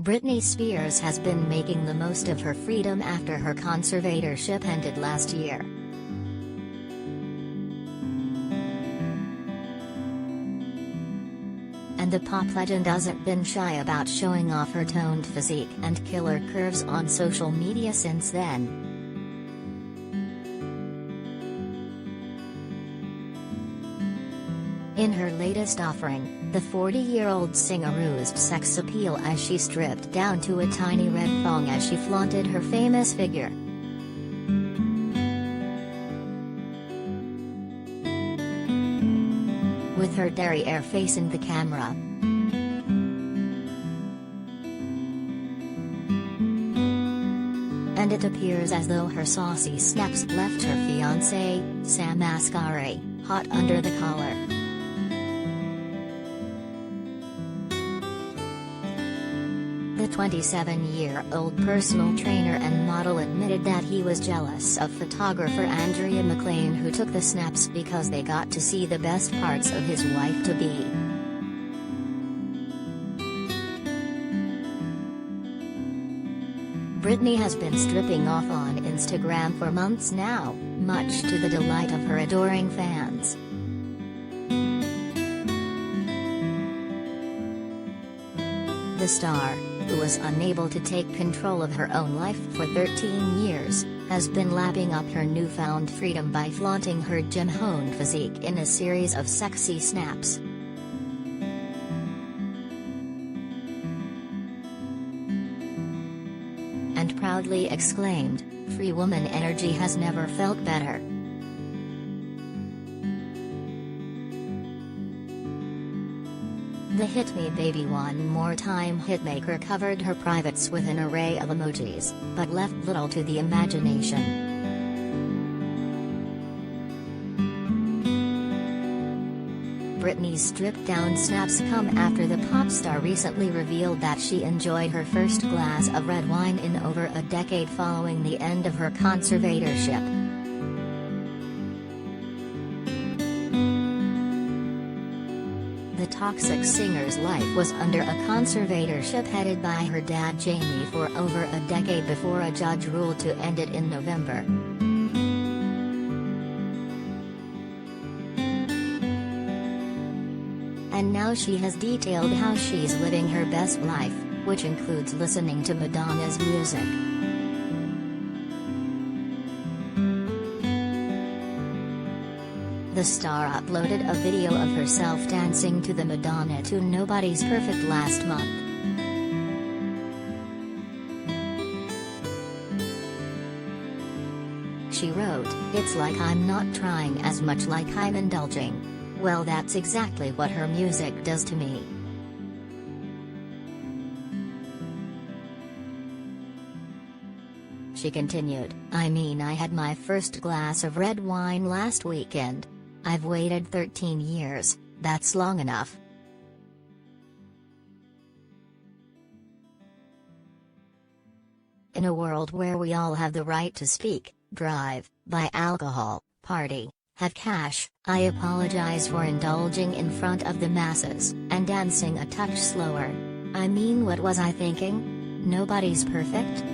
Britney Spears has been making the most of her freedom after her conservatorship ended last year. And the pop legend hasn't been shy about showing off her toned physique and killer curves on social media since then. In her latest offering, the 40-year-old singer oozed sex appeal as she stripped down to a tiny red thong as she flaunted her famous figure. With her derrière facing the camera. And it appears as though her saucy snaps left her fiancé, Asghari, hot under the collar. The 27-year-old personal trainer and model admitted that he was jealous of photographer Andrea McLean, who took the snaps because they got to see the best parts of his wife-to-be. Britney has been stripping off on Instagram for months now, much to the delight of her adoring fans. The star, who was unable to take control of her own life for 13 years, has been lapping up her newfound freedom by flaunting her gym-honed physique in a series of sexy snaps. And proudly exclaimed, "Free woman energy has never felt better." The "Hit Me Baby One More Time" hitmaker covered her privates with an array of emojis, but left little to the imagination. Britney's stripped-down snaps come after the pop star recently revealed that she enjoyed her first glass of red wine in over a decade following the end of her conservatorship. The toxic singer's life was under a conservatorship headed by her dad Jamie for over a decade before a judge ruled to end it in November. And now she has detailed how she's living her best life, which includes listening to Madonna's music. The star uploaded a video of herself dancing to the Madonna tune "Nobody's Perfect" last month. She wrote, "It's like I'm not trying as much, like I'm indulging." Well, that's exactly what her music does to me. She continued, "I mean, I had my first glass of red wine last weekend. I've waited 13 years, that's long enough." In a world where we all have the right to speak, drive, buy alcohol, party, have cash, I apologize for indulging in front of the masses, and dancing a touch slower. I mean, what was I thinking? Nobody's perfect?